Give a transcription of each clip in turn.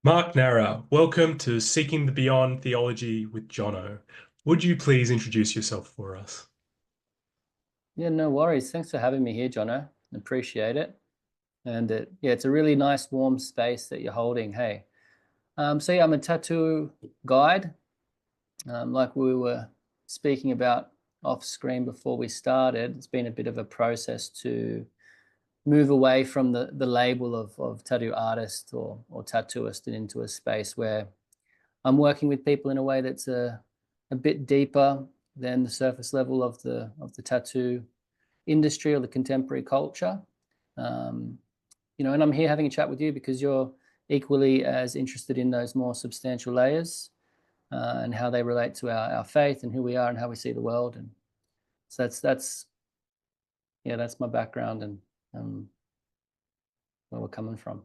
Mark Nara, welcome to Seeking the Beyond Theology with Jono. Would you please introduce yourself for us? Yeah, no worries. Thanks for having me here, Jono. Appreciate it. And yeah, it's a really nice, warm space that you're holding. Hey, so yeah, I'm a tattoo guide. Like we were speaking about off screen before we started, it's been a bit of a process to move away from the label of tattoo artist or tattooist and into a space where I'm working with people in a way that's a bit deeper than the surface level of the tattoo industry or the contemporary culture. Um, and I'm here having a chat with you because you're equally as interested in those more substantial layers and how they relate to our faith and who we are and how we see the world. And so that's yeah, that's my background and where we're coming from.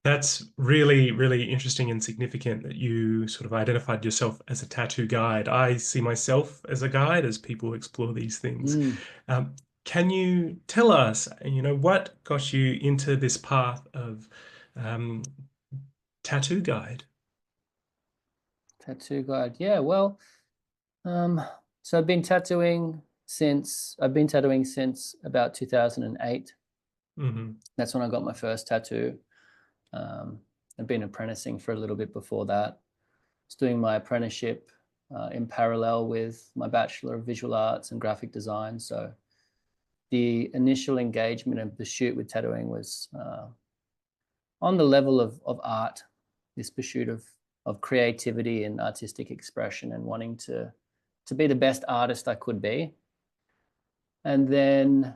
That's really, really interesting and significant that you sort of identified yourself as a tattoo guide. I see myself as a guide as people explore these things. Mm, Um, can you tell us, what got you into this path of um, tattoo guide? tattoo guide. Yeah, well, um, so I've been tattooing since about 2008. Hmm. That's when I got my first tattoo. Um, I've been apprenticing for a little bit before that. I was doing my apprenticeship in parallel with my Bachelor of Visual Arts and Graphic Design. So the initial engagement and pursuit with tattooing was on the level of art, this pursuit of creativity and artistic expression and wanting to be the best artist I could be. And then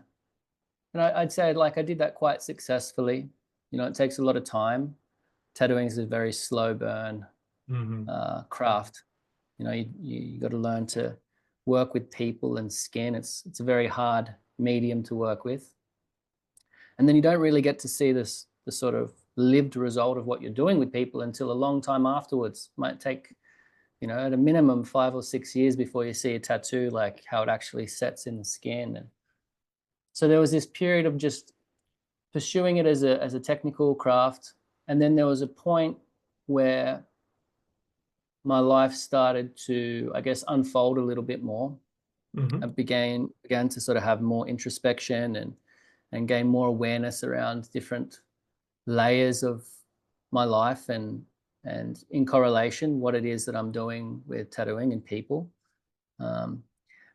I'd say like I did that quite successfully. It takes a lot of time. Tattooing is a very slow burn Hmm. craft. You got to learn to work with people and skin. It's a very hard medium to work with, and then you don't really get to see the sort of lived result of what you're doing with people until a long time afterwards. It might take at a minimum 5 or 6 years before you see a tattoo, like how it actually sets in the skin. And so there was this period of just pursuing it as a technical craft, and then there was a point where my life started to, I guess, unfold a little bit more. I Hmm. began to sort of have more introspection and gain more awareness around different layers of my life and in correlation what it is that I'm doing with tattooing and people. Um,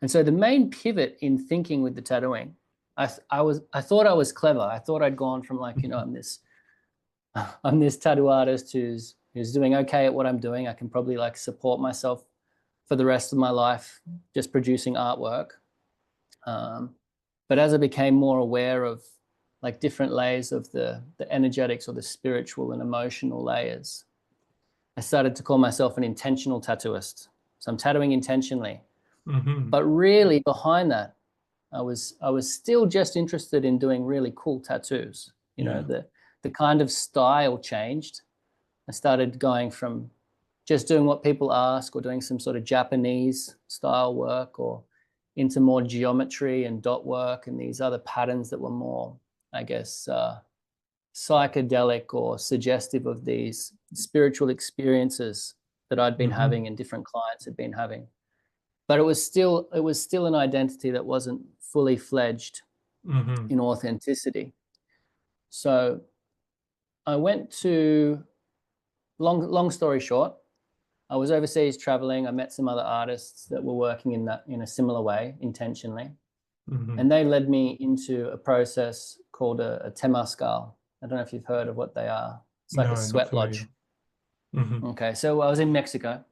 and so the main pivot in thinking with the tattooing, I thought I was clever. I thought I'd gone from like, I'm this tattoo artist who's doing okay at what I'm doing. I can probably like support myself for the rest of my life just producing artwork. Um, but as I became more aware of like different layers of the energetics or the spiritual and emotional layers, I started to call myself an intentional tattooist. So I'm tattooing intentionally. Hmm. But really behind that, I was still just interested in doing really cool tattoos. Yeah. The kind of style changed. I started going from just doing what people ask or doing some sort of Japanese style work or into more geometry and dot work and these other patterns that were more, I guess, psychedelic or suggestive of these spiritual experiences that I'd been Hmm. having and different clients had been having. But it was still an identity that wasn't fully fledged Hmm. in authenticity. So I went to long story short, I was overseas traveling. I met some other artists that were working in a similar way intentionally, Hmm. and they led me into a process called a temascal. I don't know if you've heard of what they are. It's like a No, not sweat familiar. lodge. Hmm. Okay, so I was in Mexico,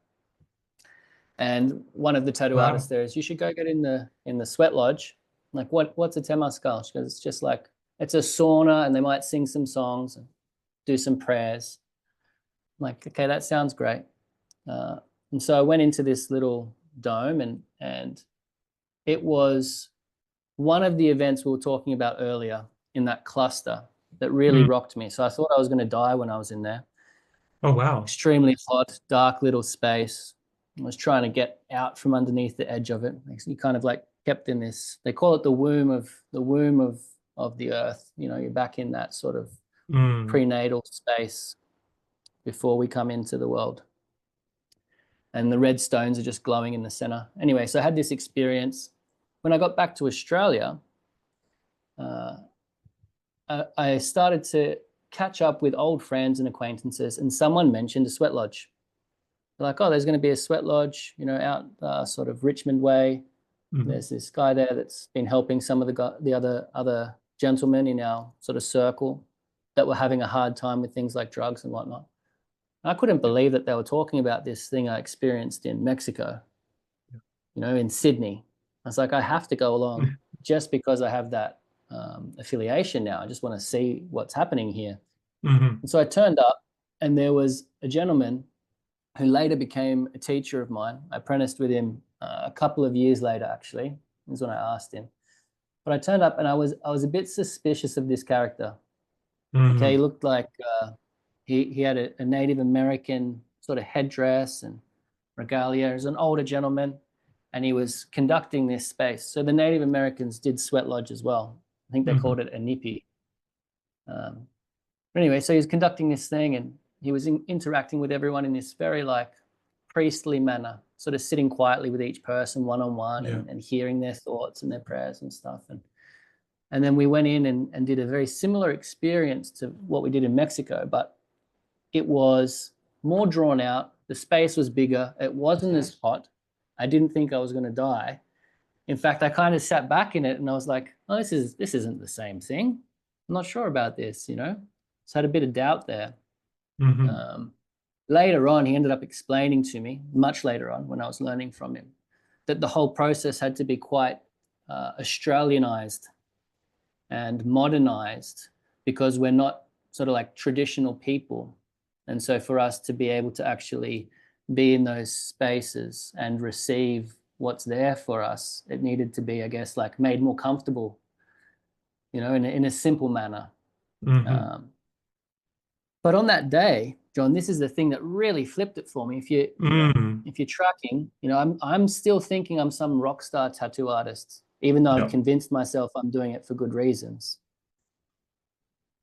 and one of the tattoo artists Wow. there is, you should go get in the sweat lodge. I'm like, what's a temascal? She goes, it's just like it's a sauna, and they might sing some songs and do some prayers. I'm like, okay, that sounds great. Uh, and so I went into this little dome, and it was one of the events we were talking about earlier in that cluster that really Mm. rocked me. So I thought I was going to die when I was in there. Oh, wow. Extremely hot, dark little space. I was trying to get out from underneath the edge of it. You kind of like kept in this. They call it the womb of the earth. You're back in that sort of Mm. prenatal space. before we come into the world. And the red stones are just glowing in the center. Anyway, so I had this experience. When I got back to Australia, uh, I started to catch up with old friends and acquaintances, and someone mentioned a sweat lodge. They're like, oh, there's going to be a sweat lodge, out sort of Richmond way. Hmm. There's this guy there that's been helping some of the other gentlemen in our sort of circle that were having a hard time with things like drugs and whatnot. I couldn't Yeah. believe that they were talking about this thing I experienced in Mexico, in Sydney. I was like, I have to go along just because I have that affiliation now. I just want to see what's happening here. Hmm. And so I turned up, and there was a gentleman who later became a teacher of mine. I apprenticed with him a couple of years later, actually, is when I asked him. But I turned up, and I was a bit suspicious of this character. Okay, he Hmm. looked like he had a Native American sort of headdress and regalia. He was an older gentleman, and he was conducting this space. So the Native Americans did sweat lodge as well. I think they called Hmm. it a nipi. Um, but anyway, so he was conducting this thing, and he was interacting with everyone in this very like priestly manner, sort of sitting quietly with each person one on one Yeah. and hearing their thoughts and their prayers and stuff. And then we went in and did a very similar experience to what we did in Mexico, but it was more drawn out. The space was bigger. It wasn't as hot. I didn't think I was going to die. In fact, I kind of sat back in it and I was like, oh, this isn't the same thing. I'm not sure about this. So I had a bit of doubt there. Hmm. Um, Later on, he ended up explaining to me, much later on when I was learning from him, that the whole process had to be quite Australianized and modernized because we're not sort of like traditional people. And so for us to be able to actually be in those spaces and receive what's there for us, it needed to be, I guess, like made more comfortable, in a simple manner. Hmm. Um, but on that day, John, this is the thing that really flipped it for me. Hmm. If you're tracking, I'm still thinking I'm some rock star tattoo artist, even though I've Yeah. convinced myself I'm doing it for good reasons.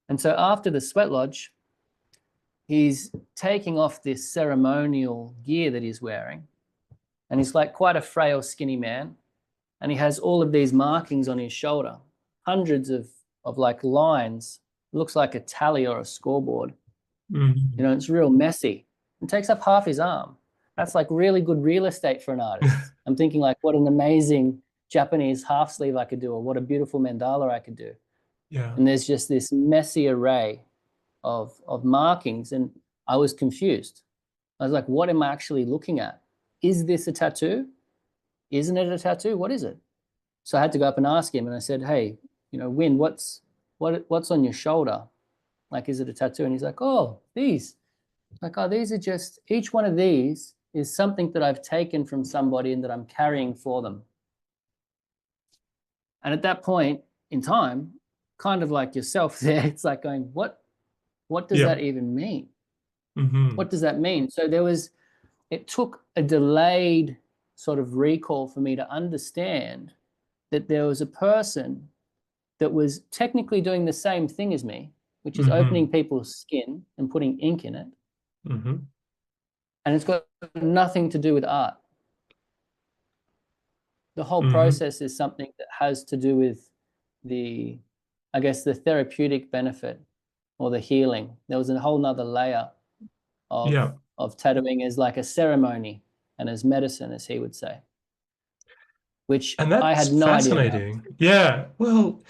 And so after the sweat lodge, he's taking off this ceremonial gear that he's wearing. And he's like quite a frail, skinny man. And he has all of these markings on his shoulder, hundreds of like lines. It looks like a tally or a scoreboard. Hmm. It's real messy. It takes up half his arm. That's like really good real estate for an artist. I'm thinking like what an amazing Japanese half sleeve I could do, or what a beautiful mandala I could do. Yeah. And there's just this messy array of markings, and I was confused. I was like, what am I actually looking at? Is this a tattoo? Isn't it a tattoo? What is it? So I had to go up and ask him, and I said, hey, Win, what's on your shoulder? Like, is it a tattoo? And he's like, oh, these. Like, oh, these are just, each one of these is something that I've taken from somebody and that I'm carrying for them. And at that point in time, kind of like yourself there, it's like going, what does Yeah. that even mean? Hmm. What does that mean? So it took a delayed sort of recall for me to understand that there was a person that was technically doing the same thing as me, which is opening Hmm. people's skin and putting ink in it. Hmm. And it's got nothing to do with art. The whole Hmm. process is something that has to do with the, I guess, the therapeutic benefit or the healing. There was a whole nother layer of Yeah. of tattooing as like a ceremony and as medicine, as he would say, which And I that's had no idea about. fascinating. Yeah. Well,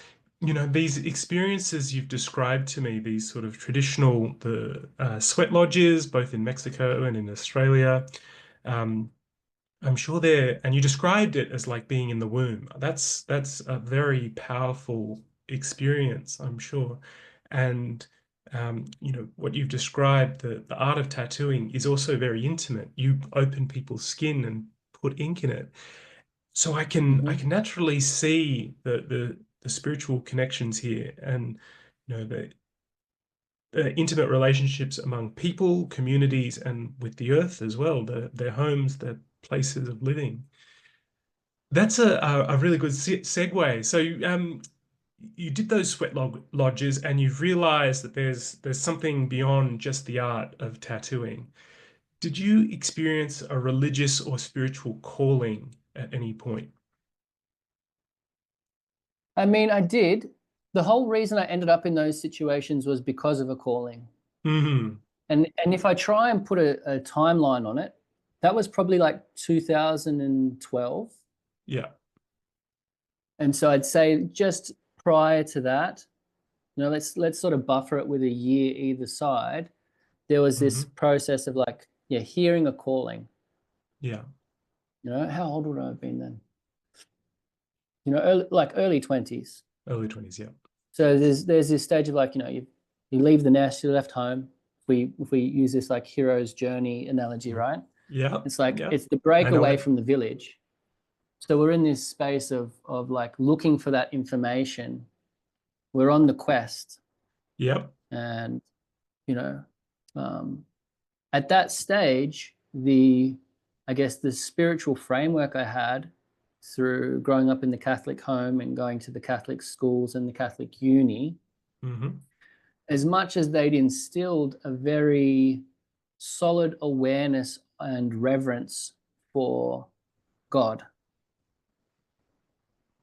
these experiences you've described to me, these sort of traditional, the sweat lodges, both in Mexico and in Australia, um, I'm sure and you described it as like being in the womb. That's a very powerful experience, I'm sure. And what you've described, the art of tattooing is also very intimate. You open people's skin and put ink in it. So I Hmm. can naturally see the spiritual connections here and the intimate relationships among people, communities, and with the earth as well, their homes, their places of living. That's a really good segue. So, you did those lodges and you've realized that there's something beyond just the art of tattooing. Did you experience a religious or spiritual calling at any point? I mean, I did. The whole reason I ended up in those situations was because of a calling. Hmm. And if I try and put a timeline on it, that was probably like 2012. Yeah. And so I'd say just prior to that, let's sort of buffer it with a year either side. There was this Hmm. process of like, yeah, hearing a calling. Yeah. How old would I have been then? Like early 20s. Early 20s. Yeah. So there's this stage of like, you leave the nest, you left home. If we use this like hero's journey analogy, Mm. right? Yeah. It's like Yeah. it's the I know breakaway it. from the village. So we're in this space of like looking for that information. We're on the quest, Yep. and you know, um, at that stage, the I guess the spiritual framework I had through growing up in the Catholic home and going to the Catholic schools and the Catholic uni, Hmm. as much as they'd instilled a very solid awareness and reverence for God,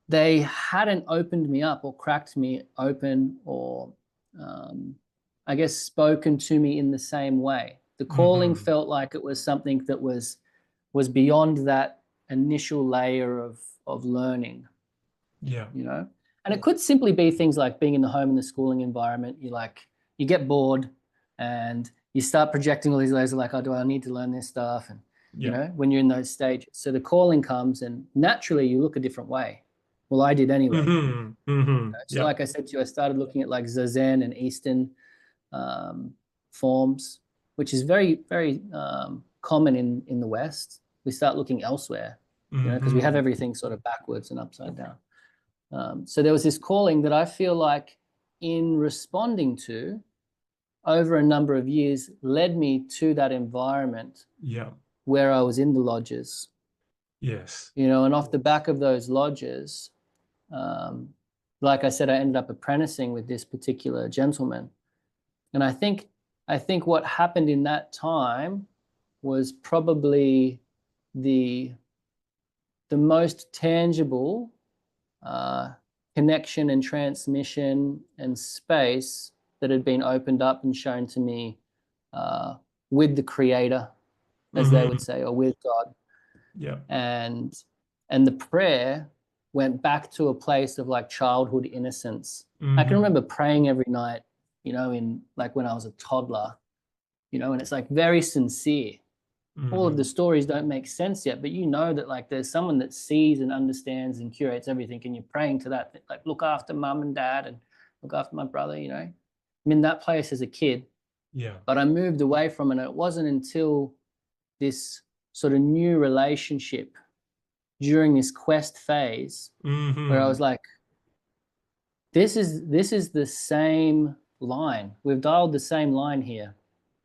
they hadn't opened me up or cracked me open or, um, I guess, spoken to me in the same way. The calling Hmm. felt like it was something that was beyond that initial layer of learning, Yeah. you know. And it could simply be things like being in the home and the schooling environment. You get bored and you start projecting all these layers of like, oh, do I need to learn this stuff? And Yeah. when you're in those stages, so the calling comes and naturally you look a different way. Well, I did anyway. Hmm. Hmm. So Yeah. like I said to you, I started looking at like Zazen and Eastern um, forms, which is very, very common in the West. We start looking elsewhere, because we have Hmm. everything sort of backwards and upside down. So there was this calling that I feel like in responding to over a number of years led me to that environment Yeah. where I was in the lodges, Yes. and off the back of those lodges, um, like I said, I ended up apprenticing with this particular gentleman. And I think what happened in that time was probably the the most tangible uh, connection and transmission and space that had been opened up and shown to me uh, with the creator, as they would Hmm. say, or with God. Yeah. And and the prayer went back to a place of like childhood innocence. I can Hmm. remember praying every night, in like when I was a toddler, and it's like very sincere. All of the Hmm. stories don't make sense yet, but you know that like there's someone that sees and understands and curates everything, and you're praying to that, like look after mum and dad and look after my brother. I'm in that place as a kid, Yeah. but I moved away from it. And it wasn't until this sort of new relationship during this quest phase where I was Hmm. like, this is the same line. We've dialed the same line here.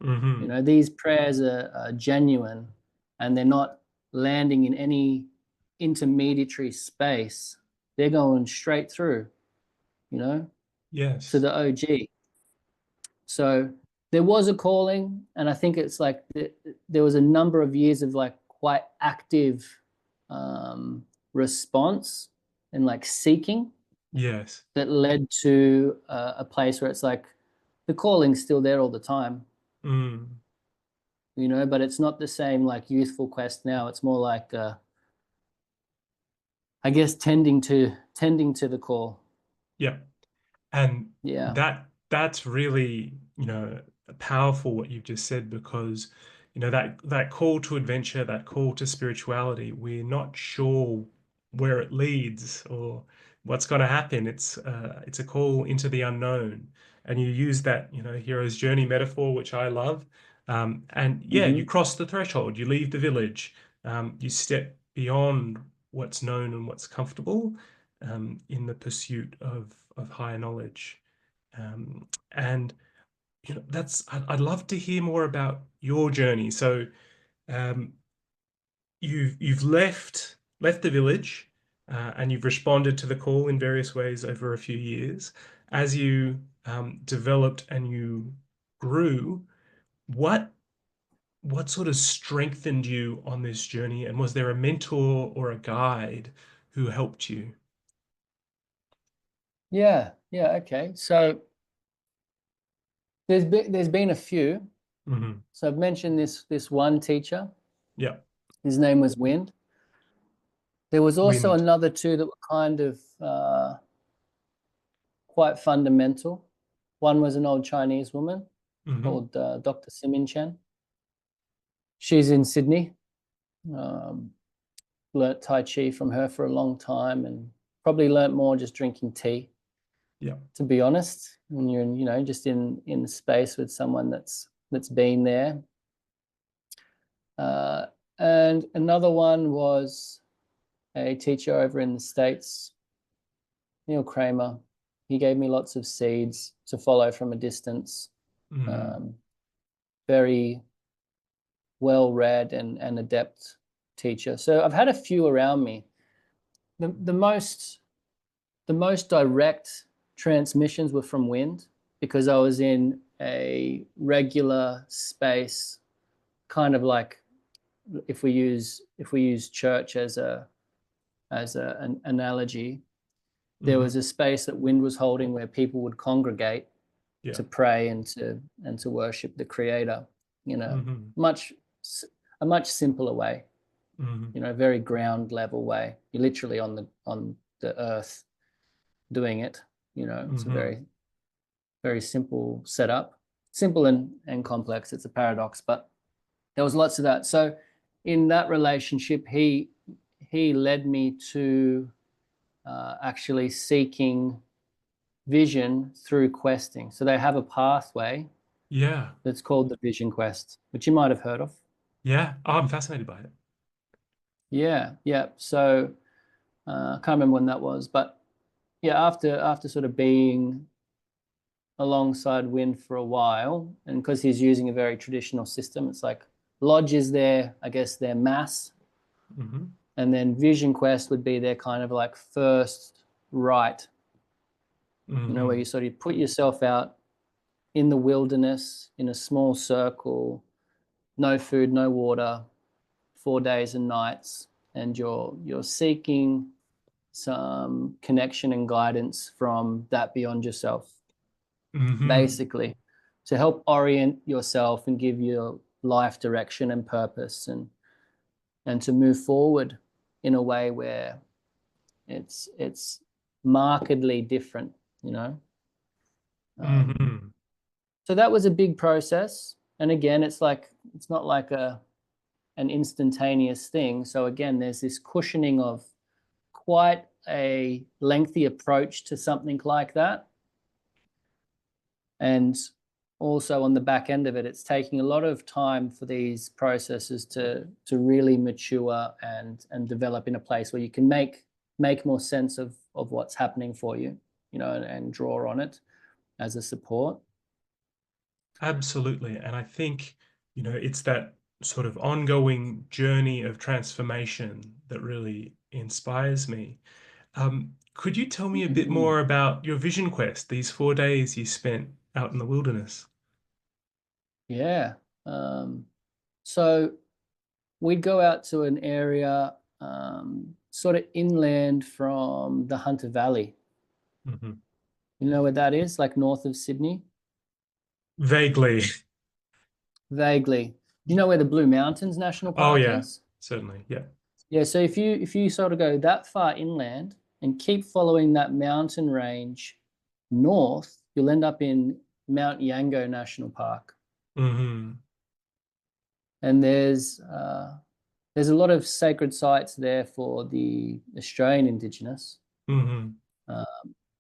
Hmm. These prayers are genuine and they're not landing in any intermediary space. They're going straight through, you know, to Yes. the OG. So there was a calling, and I think it's like there was a number of years of like quite active response and like seeking Yes. that led to a place where it's like the calling's still there all the time, Mm. but it's not the same like youthful quest now. It's more like I guess tending to the call. Yeah. And Yeah. that's really, powerful what you've just said because, that call to adventure, that call to spirituality, we're not sure where it leads or what's going to happen. It's a call into the unknown. And you use that, hero's journey metaphor, which I love. And yeah, you Hmm. cross the threshold, you leave the village, you step beyond what's known and what's comfortable, in the pursuit of higher knowledge. And I'd love to hear more about your journey. So um, you've left the village. and you've responded to the call in various ways over a few years. As you developed and you grew, what what sort of strengthened you on this journey? And was there a mentor or a guide who helped you? Yeah, yeah, okay. So there's been a few. Hmm. So I've mentioned this one teacher. Yeah. His name was Wind. There was also Wind. another two that were kind of quite fundamental. One was an old Chinese woman Hmm. called Dr. Simin Chen. She's in Sydney. Um, Learnt Tai Chi from her for a long time and probably learnt more just drinking tea, Yeah. to be honest. When you're in, just in space with someone that's been there. Uh, and another one was a teacher over in the States, Neil Kramer. He gave me lots of seeds to follow from a distance. Hmm. Um, Very well read and adept teacher. So I've had a few around me. The most direct transmissions were from Wind because I was in a regular space, kind of like if we use church as an analogy. There was Hmm. a space that Wind was holding where people would congregate Yeah. to pray and to worship the Creator. You know, Hmm. much a much simpler way. Hmm. Very ground level way. You're literally on the earth doing it. It's a Hmm. very very simple setup, simple and complex. It's a paradox, but there was lots of that. So in that relationship, he led me to actually seeking vision through questing. So they have a pathway Yeah. that's called the Vision Quest, which you might have heard of. Yeah. Oh, I'm fascinated by it. Yeah, yeah. So I can't remember when that was, but yeah, after sort of being alongside Wind for a while, and because he's using a very traditional system, it's like Lodge is their, I guess, their mass, Hmm. and then Vision Quest would be their kind of like first right, where you Hmm. sort of put yourself out in the wilderness in a small circle, no food, no water, 4 days and nights, and you're seeking some connection and guidance from that beyond yourself, Hmm. basically, to help orient yourself and give you life direction and purpose, and to move forward in a way where it's markedly different, you know. Um, Hmm. so that was a big process, and again, it's not like an instantaneous thing. So again, there's this cushioning of quite a lengthy approach to something like that. And also on the back end of it, it's taking a lot of time for these processes to really mature and develop in a place where you can make more sense of what's happening for you, and draw on it as a support. Absolutely. And I think, it's that sort of ongoing journey of transformation that really inspires me. Could you tell me a bit Mm-hmm. more about your vision quest, these 4 days you spent out in the wilderness? Yeah. So we'd go out to an area sort of inland from the Hunter Valley. Hmm. You know where that is, like north of Sydney? Vaguely. Vaguely. You know where the Blue Mountains National Oh Park yeah, is? certainly. Yeah. Yeah, so if you sort of go that far inland and keep following that mountain range north, you'll end up in Mount Yango National Park. Hmm. And there's a lot of sacred sites there for the Australian Indigenous. Hmm. Uh,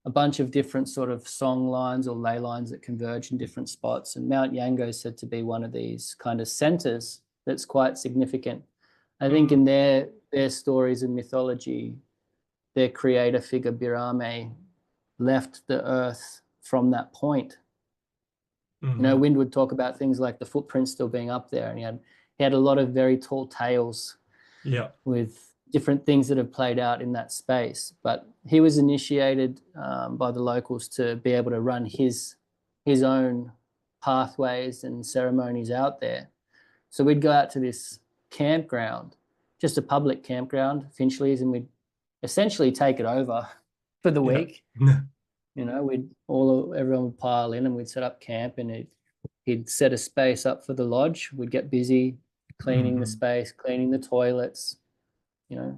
a bunch of different sort of song lines or ley lines that converge in different spots. And Mount Yango is said to be one of these kind of centers that's quite significant. I think in their stories and mythology, their creator figure Birame left the earth from that point. Hmm. Wind would talk about things like the footprints still being up there, and he had a lot of very tall tales Yeah. with different things that have played out in that space. But he was initiated by the locals to be able to run his own pathways and ceremonies out there. So we'd go out to this campground, just a public campground, Finchley's, and we'd essentially take it over for the Yeah. week. We'd everyone would pile in and we'd set up camp, and he'd set a space up for the lodge. We'd get busy cleaning the Hmm. space, cleaning the toilets,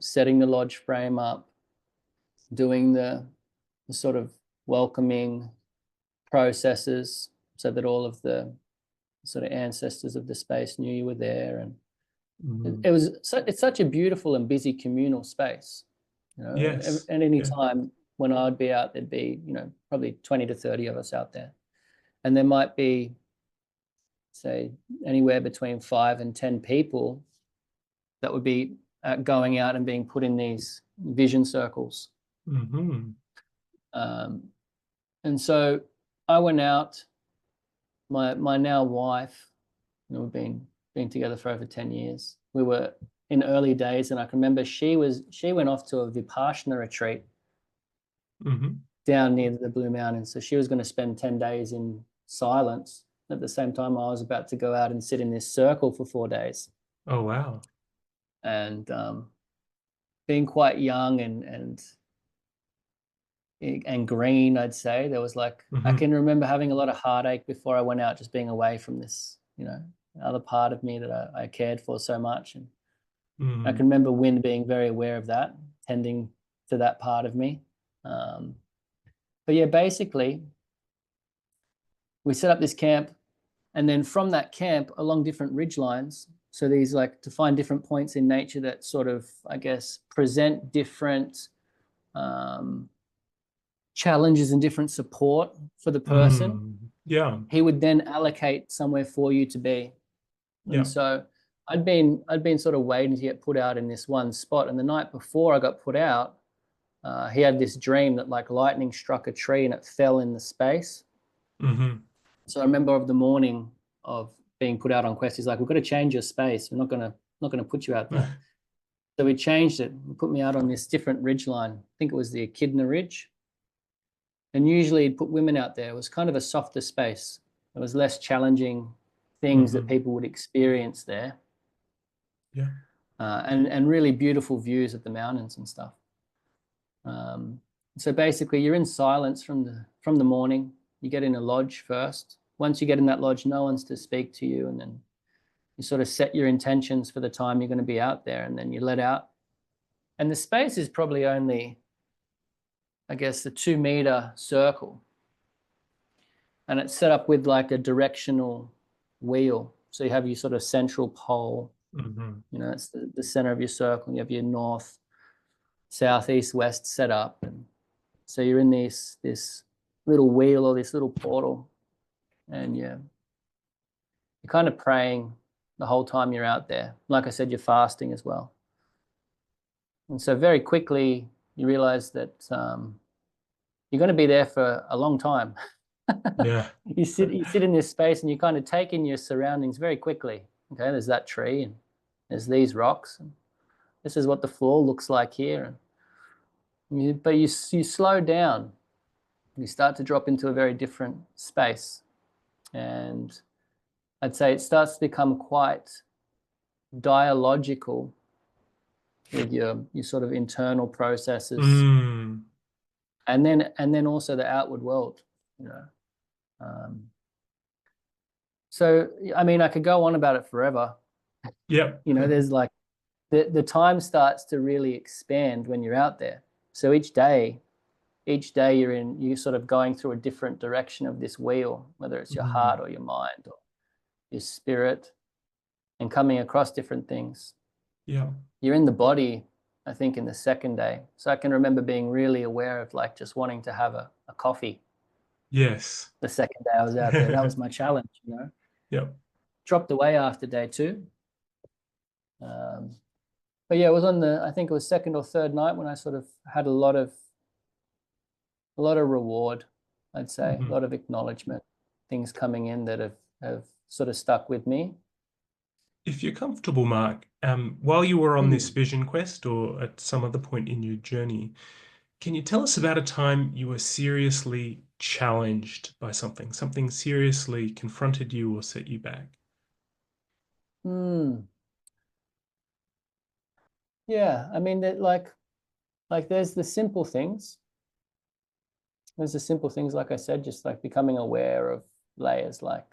setting the lodge frame up, doing the sort of welcoming processes so that all of the sort of ancestors of the space knew you were there. And Hmm. it's such a beautiful and busy communal space. Yes. At any Yeah. time when I'd be out, there'd be, probably 20 to 30 of us out there. And there might be, say, anywhere between 5 and 10 people that would be going out and being put in these vision circles. Hmm. Um, and so I went out, my now wife, we've been together for over 10 years. We were in early days, and I can remember she went off to a Vipassana retreat Hmm. down near the Blue Mountains. So she was going to spend 10 days in silence. At the same time, I was about to go out and sit in this circle for 4 days. Oh, wow. And being quite young and green, I'd say, there was like, I Hmm. can remember having a lot of heartache before I went out, just being away from this, other part of me that I cared for so much. And I Hmm. can remember Wynn being very aware of that, tending to that part of me. Um, but yeah, basically, we set up this camp, and then from that camp along different ridge lines. So these, like, to find different points in nature that sort of, I guess, present different um, challenges and different support for the person. Yeah. He would then allocate somewhere for you to be. And Yeah. so I'd been sort of waiting to get put out in this one spot. And the night before I got put out, he had this dream that like lightning struck a tree and it fell in the space. Hmm. So I remember of the morning of being put out on quest, he's like, "We've got to change your space. We're not gonna put you out there." So we changed it and put me out on this different ridge line. I think it was the Echidna Ridge. And usually he'd put women out there. It was kind of a softer space. It was less challenging things that Hmm. people would experience there. Yeah. And really beautiful views of the mountains and stuff. Um, so basically, you're in silence from the morning. You get in a lodge first. Once you get in that lodge, no one's to speak to you, and then you sort of set your intentions for the time you're going to be out there, and then you let out. And the space is probably only, I guess, a 2 meter circle, and it's set up with like a directional wheel. So you have your sort of central pole. Hmm. It's the center of your circle. You have your north, south, east, west set up, and so you're in this little wheel or this little portal, and you're kind of praying the whole time you're out there. Like I said, you're fasting as well. And so very quickly you realize that you're going to be there for a long time. Yeah. You sit in this space and you kind of take in your surroundings very quickly. Okay, there's that tree and there's these rocks, and this is what the floor looks like here. But you slow down. You start to drop into a very different space, and I'd say it starts to become quite dialogical with your sort of internal processes, Mm. and then also the outward world. You know, um, so I mean, I could go on about it forever. Yep. There's like the time starts to really expand when you're out there. So each day you're sort of going through a different direction of this wheel, whether it's your heart Mm. or your mind or your spirit, and coming across different things. Yeah. You're in the body, I think, in the second day. So I can remember being really aware of like just wanting to have a coffee Yes. the second day I was out there. That was my challenge. Yep. Dropped away after day two. But yeah, it was I think it was second or third night when I sort of had a lot of reward, I'd say, a Hmm. lot of acknowledgement, things coming in that have sort of stuck with me. If you're comfortable, Mark, while you were on this Hmm. vision quest or at some other point in your journey, can you tell us about a time you were seriously challenged by something, something seriously confronted you or set you back? Hmm. Yeah, I mean that like there's the simple things. There's the simple things, like I said, just like becoming aware of layers, like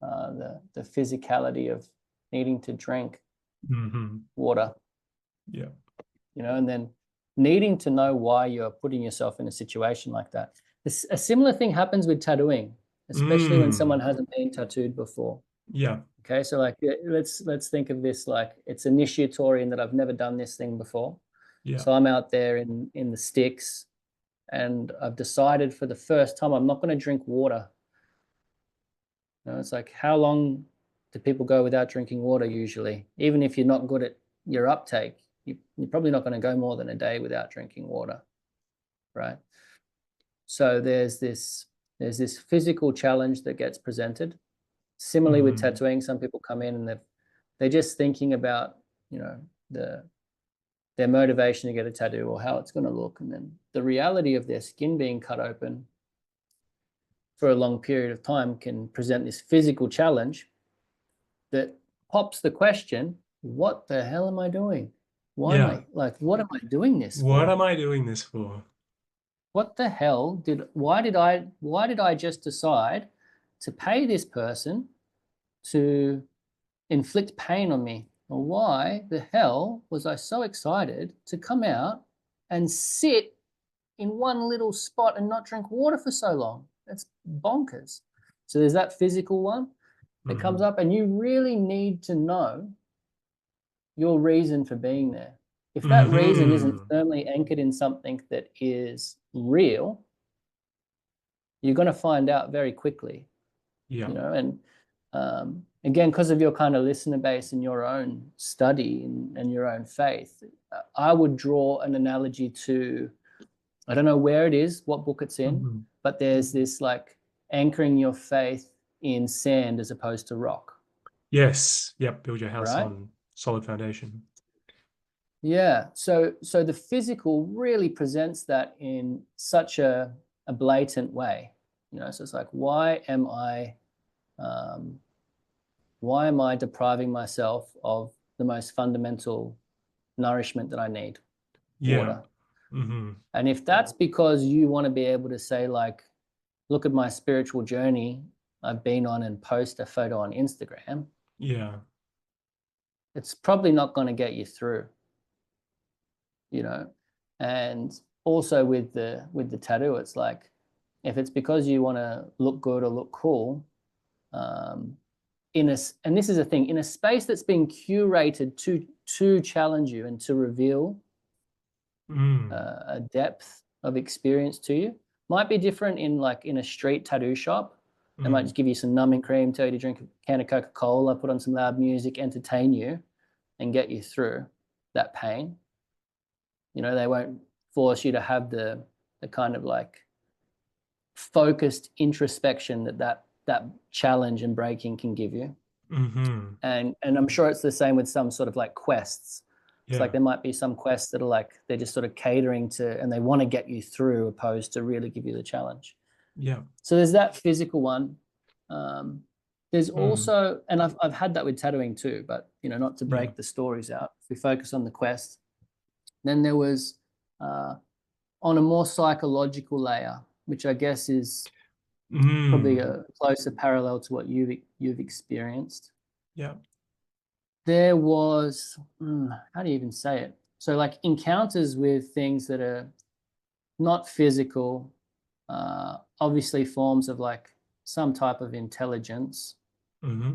the physicality of needing to drink Hmm. water, Yeah. and then needing to know why you're putting yourself in a situation like that. A similar thing happens with tattooing, especially when someone Mm. hasn't been tattooed before. Yeah. Okay, so like let's think of this like it's initiatory in that I've never done this thing before. Yeah. So I'm out there in the sticks and I've decided for the first time I'm not going to drink water. It's like how long do people go without drinking water usually? Even if you're not good at your uptake, you're probably not going to go more than a day without drinking water, right? So there's this physical challenge that gets presented. Similarly with Mm. tattooing, some people come in and they're just thinking about, you know, the their motivation to get a tattoo or how it's going to look. And then the reality of their skin being cut open for a long period of time can present this physical challenge that pops the question, what the hell am I doing? Yeah. What am I doing this What for? am I doing this for? What the hell why did I just decide to pay this person to inflict pain on me? Or why the hell was I so excited to come out and sit in one little spot and not drink water for so long? That's bonkers. So there's that physical one that comes Hmm. up, and you really need to know your reason for being there. If that reason isn't Hmm. firmly anchored in something that is real, you're going to find out very quickly, Yeah. and again, because of your kind of listener base and your own study and your own faith, I would draw an analogy to, I don't know where it is, what book it's in, Hmm. but there's this like anchoring your faith in sand as opposed to rock, Yes. Yep. Build your house right? on solid foundation. Yeah. So the physical really presents that in such a blatant way. So it's like, um, why am I depriving myself of the most fundamental nourishment that I need, Yeah. water? Hmm. And if that's because you want to be able to say, like, look at my spiritual journey I've been on and post a photo on Instagram, Yeah. it's probably not going to get you through, you know. And also with the tattoo, it's like if it's because you want to look good or look cool, um, and this is a thing in a space that's been curated to challenge you and to reveal Mm. a depth of experience to you. Might be different in a street tattoo shop. They might Mm. just give you some numbing cream, tell you to drink a can of Coca-Cola, put on some loud music, entertain you, and get you through that pain. They won't force you to have the kind of like focused introspection that challenge and breaking can give you. Hmm. And I'm sure it's the same with some sort of like quests. It's like Yeah. there might be some quests that are like they're just sort of catering to and they want to get you through opposed to really give you the challenge. Yeah. So there's that physical one. Um, there's Mm. also, and I've had that with tattooing too, but not to Yeah. break the stories out. If we focus on the quest, then there was uh, on a more psychological layer, which I guess is probably Mm. a closer parallel to what you've experienced. Yeah. There was, how do you even say it? So like encounters with things that are not physical, obviously forms of like some type of intelligence Hmm.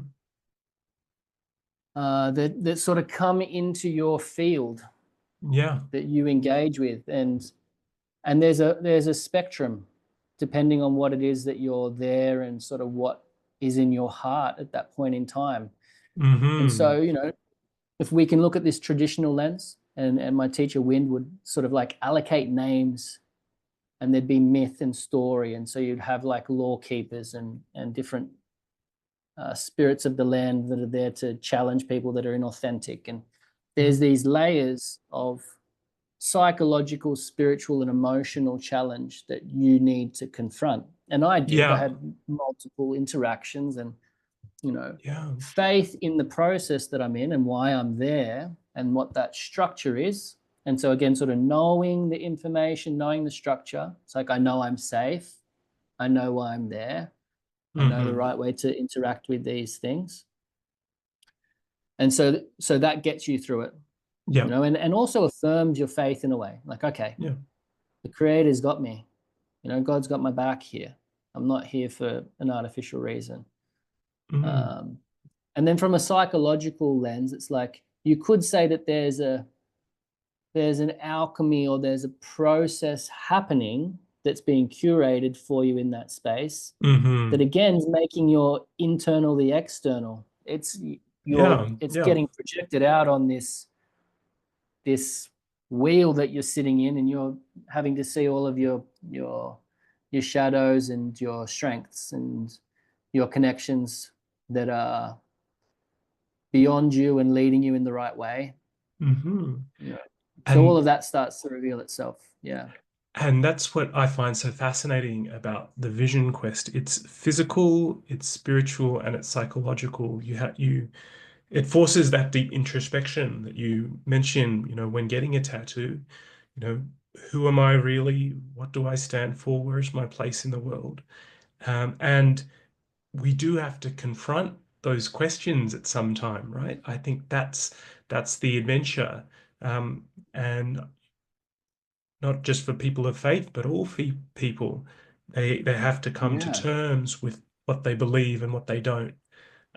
that sort of come into your field Yeah. that you engage with, and there's a spectrum depending on what it is that you're there and sort of what is in your heart at that point in time. And Hmm. so, if we can look at this traditional lens, and my teacher Wind would sort of like allocate names, and there'd be myth and story, and so you'd have like law keepers and different spirits of the land that are there to challenge people that are inauthentic. And there's Mm. these layers of psychological, spiritual, and emotional challenge that you need to confront. And I did. I Yeah. had multiple interactions, and Yeah. faith in the process that I'm in and why I'm there and what that structure is. And so again, sort of knowing the information, knowing the structure. It's like I know I'm safe. I know why I'm there. I know the Hmm. right way to interact with these things. And so that gets you through it, Yeah. and also affirms your faith in a way. Like, okay, Yeah. the creator's got me. God's got my back here. I'm not here for an artificial reason. Mm. Um, and then from a psychological lens, it's like you could say that there's an alchemy, or there's a process happening that's being curated for you in that space, that Hmm. again is making your internal the external. Yeah. It's Yeah. getting projected out on this wheel that you're sitting in, and you're having to see all of your shadows and your strengths and your connections that are beyond you and leading you in the right way. Hmm. you know so all And of that starts to reveal itself. Yeah. And that's what I find so fascinating about the vision quest. It's physical, it's spiritual, and it's psychological. It forces that deep introspection that you mentioned, when getting a tattoo. You know, who am I really? What do I stand for? Where's my place in the world? And we do have to confront those questions at some time, right? I think that's the adventure. And not just for people of faith, but all people. They have to come to Yeah. terms with what they believe and what they don't.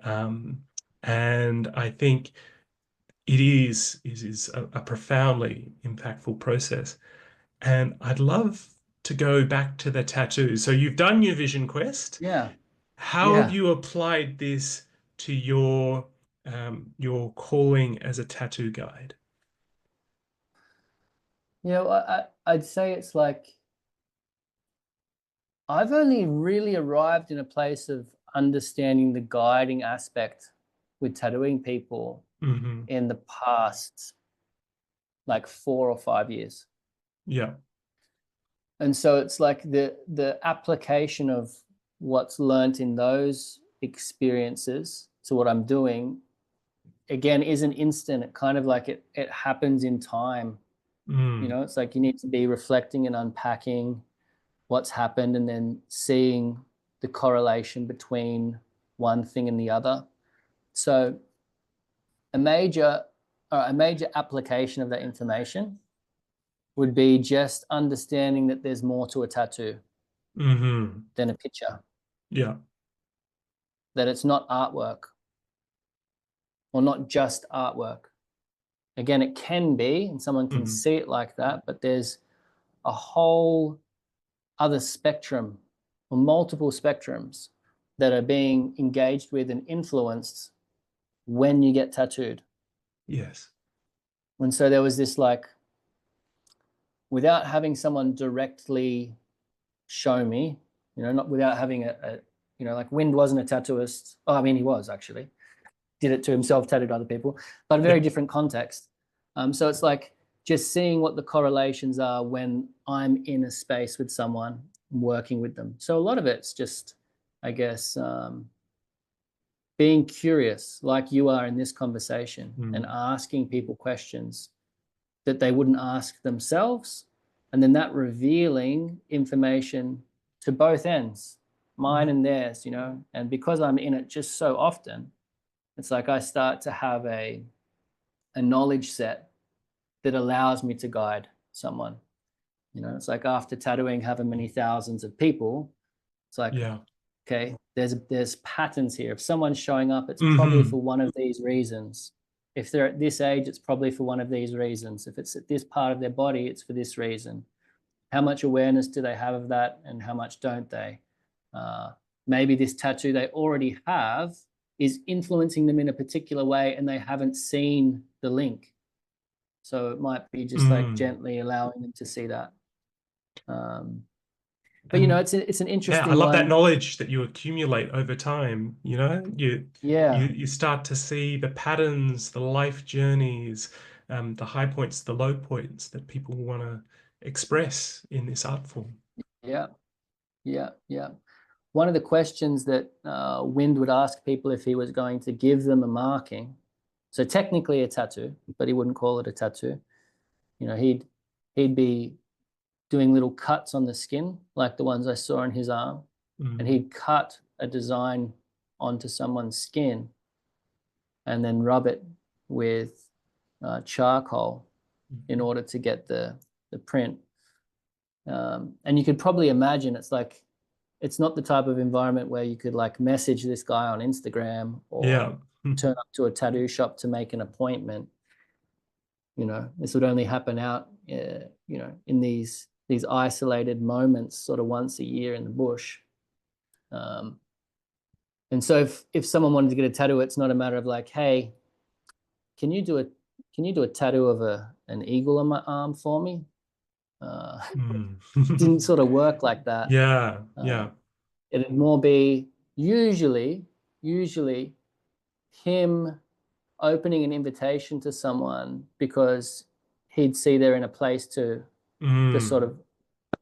Um, and I think it is a profoundly impactful process. And I'd love to go back to the tattoo. So you've done your vision quest. Yeah. How have Yeah. you applied this to your calling as a tattoo guide? I'd say it's like I've only really arrived in a place of understanding the guiding aspect with tattooing people Hmm. in the past like 4 or 5 years. Yeah. And so it's like the application of what's learnt in those experiences to what I'm doing again isn't instant. It kind of like it happens in time. Mm. It's like you need to be reflecting and unpacking what's happened, and then seeing the correlation between one thing and the other. So a major a major application of that information would be just understanding that there's more to a tattoo Hmm. than a picture, Yeah. that it's not artwork, or not just artwork. Again, it can be, and someone can Hmm. see it like that, but there's a whole other spectrum, or multiple spectrums, that are being engaged with and influenced when you get tattooed. Yes. And so there was this, like, without having someone directly show me, not without having like Wind wasn't a tattooist. Oh, I mean, he was actually, did it to himself, tattooed other people, but a very Yeah. different context. So it's like just seeing what the correlations are when I'm in a space with someone, working with them. So a lot of it's just, I guess, being curious, like you are in this conversation, and Mm. asking people questions that they wouldn't ask themselves. And then that revealing information to both ends, mine Yeah. and theirs, And because I'm in it just so often, it's like I start to have a knowledge set that allows me to guide someone. It's like after tattooing however many thousands of people, it's like, Yeah. okay, there's patterns here. If someone's showing up, it's probably Hmm. for one of these reasons. If they're at this age, it's probably for one of these reasons. If it's at this part of their body, it's for this reason. How much awareness do they have of that, and how much don't they? Uh, Maybe this tattoo they already have is influencing them in a particular way, and they haven't seen the link. So it might be just like Mm. gently allowing them to see that. Um, But you know, And it's an yeah, I interesting love that one. knowledge that you accumulate over time. Yeah, You start to see the patterns, the life journeys, the high points, the low points that people want to express in this art form. yeah, yeah. One of the questions that Wind would ask people if he was going to give them a marking, so technically a tattoo, but he wouldn't call it a tattoo. You know, he'd be doing little cuts on the skin, like the ones I saw on his arm, and Mm. he'd cut a design onto someone's skin and then rub it with charcoal in order to get the print. And you could probably imagine it's not the type of environment where you could like message this guy on Instagram or Yeah. turn up to a tattoo shop to make an appointment. You know, this would only happen out, you know, in these isolated moments, sort of once a year in the bush. Um, and so if someone wanted to get a tattoo, it's not a matter of like, hey, can you do a can you do a tattoo of an eagle on my arm for me? Uh, Mm. didn't sort of work like that. Yeah, Uh, yeah. it'd more be usually him opening an invitation to someone because he'd see they're in a place to sort Mm. of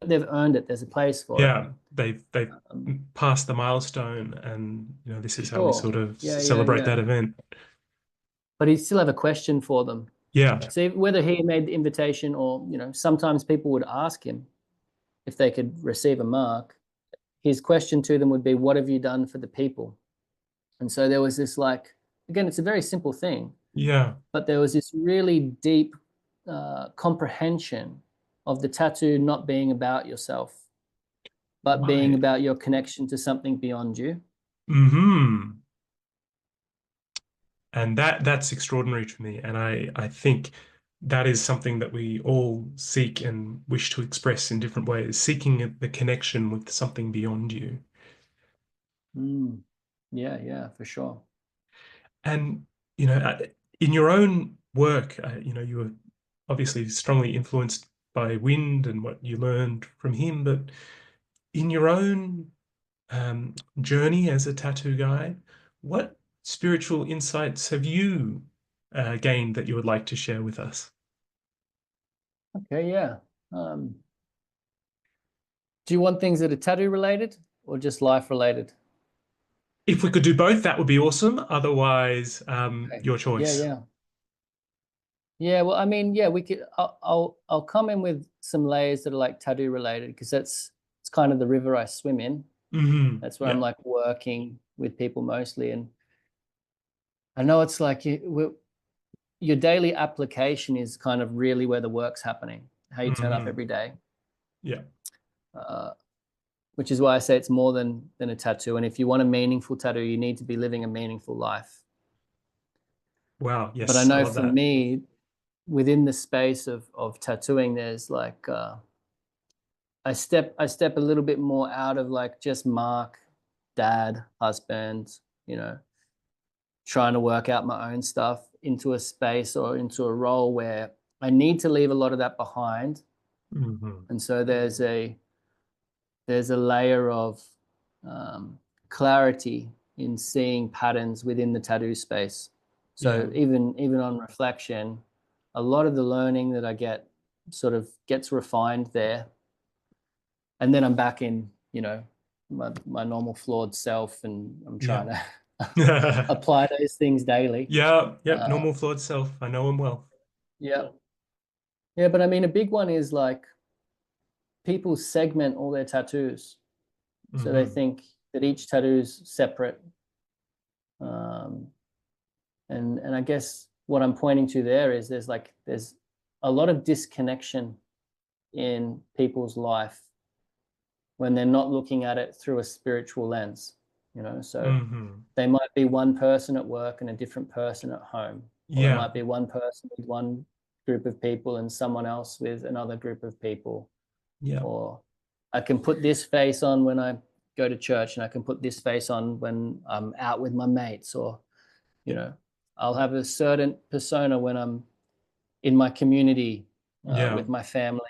they've earned it. There's a place for it. Yeah, they've passed the milestone, and this is how we Sure. sort of celebrate Yeah. that event. But he'd still have a question for them. Yeah. See whether he made the invitation or, you know, sometimes people would ask him if they could receive a mark. His question to them would be, what have you done for the people? And so there was this like, again, it's a very simple thing, Yeah. but there was this really deep comprehension of the tattoo not being about yourself, but being Right. about your connection to something beyond you. Hmm. And that's extraordinary to me. And I think that is something that we all seek and wish to express in different ways, seeking the connection with something beyond you. Mm. Yeah, for sure. And, you know, uh, in your own work, you were obviously strongly influenced by Wind and what you learned from him, but in your own journey as a tattoo guide, what spiritual insights have you gained that you would like to share with us? Okay, yeah. Um, do you want things that are tattoo related or just life related? If we could do both, that would be awesome. Otherwise, Okay. your Yeah, choice. yeah. Yeah, well, I mean, yeah, we could. I'll come in with some layers that are like tattoo related because it's kind of the river I swim in. That's where I'm Yeah. like working with people mostly, and I know it's like your daily application is kind of really where the work's happening, how you turn up hmm every day, Yeah. uh, which is why I say it's more than a tattoo. And if you want a meaningful tattoo, you need to be living a meaningful life. Wow. But I Yes, I know love for that. me, within the space of tattooing, there's like I step a little bit more out of like just Mark, dad, husband, you know, trying to work out my own stuff into a space or into a role where I need to leave a lot of that behind. hmm And so there's a layer of um, clarity in seeing patterns within the tattoo space. Yeah. So even on reflection, a lot of the learning that I get sort of gets refined there, and then I'm back in, you know, my normal flawed self, and I'm Yeah. trying to apply those things daily. Yeah. Yep. Uh, Normal flawed self. I know him well. yeah, yeah, but I mean, a big one is like people segment all their tattoos, so they hmm think that each tattoo is separate. Um, and I guess what I'm pointing to there is there's a lot of disconnection in people's life when they're not looking at it through a spiritual lens, you know. So hmm they might be one person at work and a different person at home, or they Yeah. might be one person with one group of people and someone else with another group of people. Yeah. Or I can put this face on when I go to church, and I can put this face on when I'm out with my mates, or, you Yeah. know, I'll have a certain persona when I'm in my community Yeah. with my family.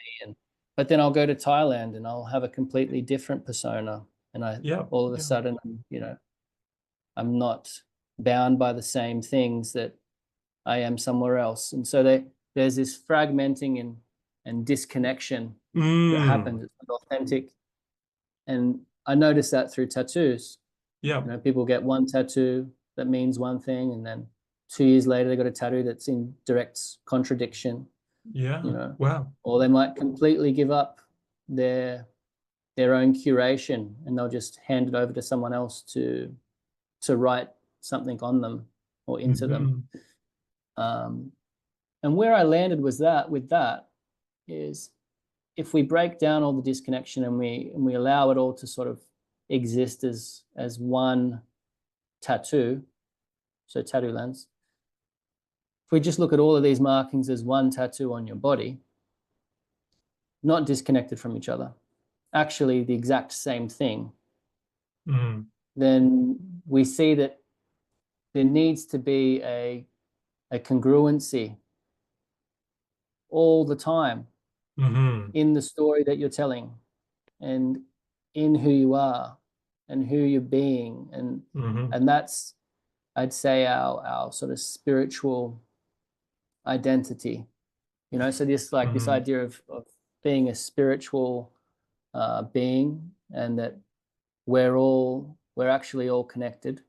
But then I'll go to Thailand and I'll have a completely different persona. And Yeah. all of a Yeah. sudden, I'm not bound by the same things that I am somewhere else. And so there's this fragmenting and disconnection that Mm. happens. It's not authentic. And I notice that through tattoos. Yeah. People get one tattoo that means one thing, and then 2 years later they got a tattoo that's in direct contradiction, Yeah. Wow. or they might completely give up their their own curation and they'll just hand it over to someone else to write something on them or into them. Hmm. Um, and where I landed was that with that is, if we break down all the disconnection and we allow it all to sort of exist as one tattoo, so tattoo lens. If we just look at all of these markings as one tattoo on your body, not disconnected from each other, actually the exact same thing, Mm. then we see that there needs to be a congruency all the time Hmm. in the story that you're telling and in who you are and who you're being. Hmm. And that's, I'd say, our sort of spiritual identity. So this Hmm. idea of being a spiritual being, and that we're actually all connected.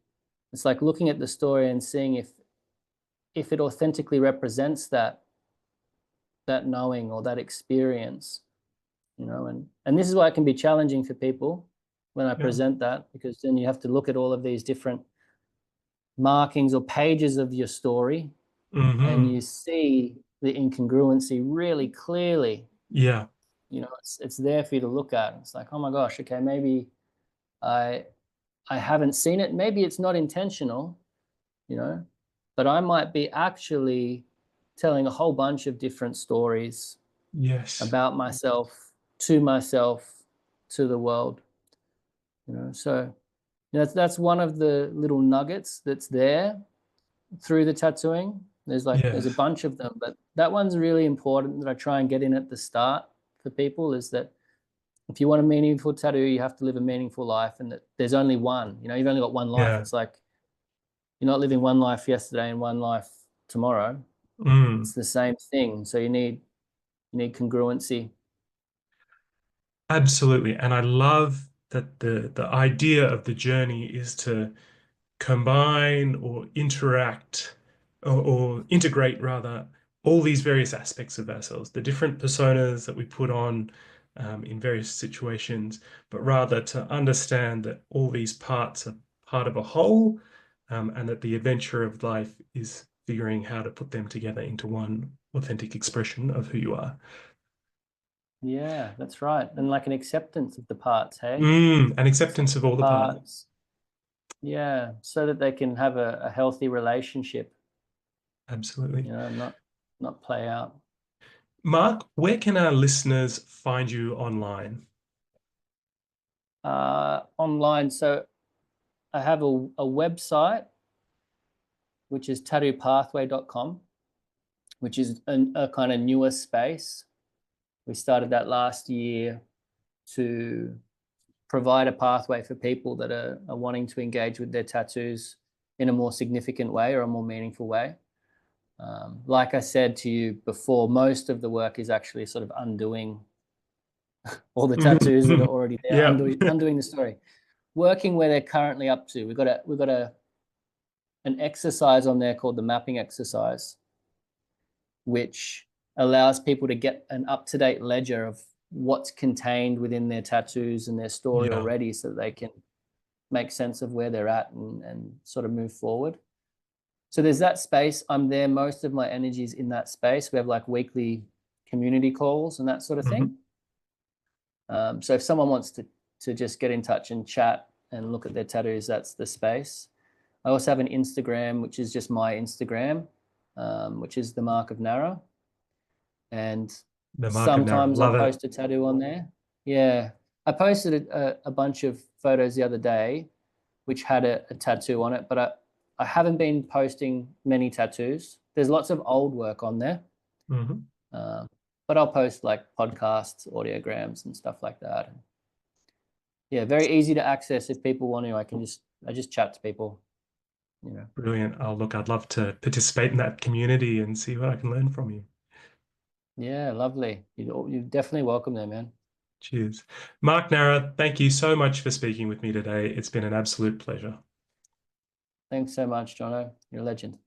It's like looking at the story and seeing if it authentically represents that knowing or that experience. And this is why it can be challenging for people when I Yeah. present that, because then you have to look at all of these different markings or pages of your story, and Hmm. you see the incongruency really clearly. Yeah. It's there for you to look at. It's like, oh my gosh, okay, maybe I I haven't seen it. Maybe it's not intentional, you know, but I might be actually telling a whole bunch of different stories Yes. about myself, to the world. So that's one of the little nuggets that's there through the tattooing. There's a Yes. bunch of them, but that one's really important that I try and get in at the start for people, is that if you want a meaningful tattoo, you have to live a meaningful life, and that there's only one. You've only got one life. Yeah. It's like you're not living one life yesterday and one life tomorrow. Mm. It's the same thing. So you need congruency. Absolutely. And I love that the idea of the journey is to combine or interact or integrate rather all these various aspects of ourselves, the different personas that we put on in various situations, but rather to understand that all these parts are part of a whole, and that the adventure of life is figuring how to put them together into one authentic expression of who you are. Yeah, that's right. And like an acceptance of the parts, hey? An acceptance Accept of the all the parts. parts. Yeah, so that they can have a healthy relationship, Absolutely. not play out. Mark, where can our listeners find you online? Online. So I have a website, which is tattoopathway.com, which is a kind of newer space. We started that last year to provide a pathway for people that are wanting to engage with their tattoos in a more significant way or a more meaningful way. Like I said to you before, most of the work is actually sort of undoing all the tattoos that are already there, Yeah. undoing the story, working where they're currently up to. We've got an exercise on there called the mapping exercise, which allows people to get an up-to-date ledger of what's contained within their tattoos and their story Yeah. already, so that they can make sense of where they're at and sort of move forward. So there's that space. I'm there. Most of my energy is in that space. We have like weekly community calls and that sort of Mhm. thing. So if someone wants to just get in touch and chat and look at their tattoos, that's the space. I also have an Instagram, which is just my Instagram, which is the Mark of Nara. And The Mark of Nara. sometimes I'll Love it. post a tattoo on there. Yeah. I posted a bunch of photos the other day, which had a tattoo on it, but I haven't been posting many tattoos. There's lots of old work on there. Hmm. Uh, but but I'll post like podcasts, audiograms, and stuff like that. And yeah, very easy to access. If people want to, I just chat to people. You know. Brilliant. Oh, look, I'd love to participate in that community and see what I can learn from you. Yeah, lovely. You're definitely welcome there, man. Cheers. Mark Nara, thank you so much for speaking with me today. It's been an absolute pleasure. Thanks so much, Jono. You're a legend.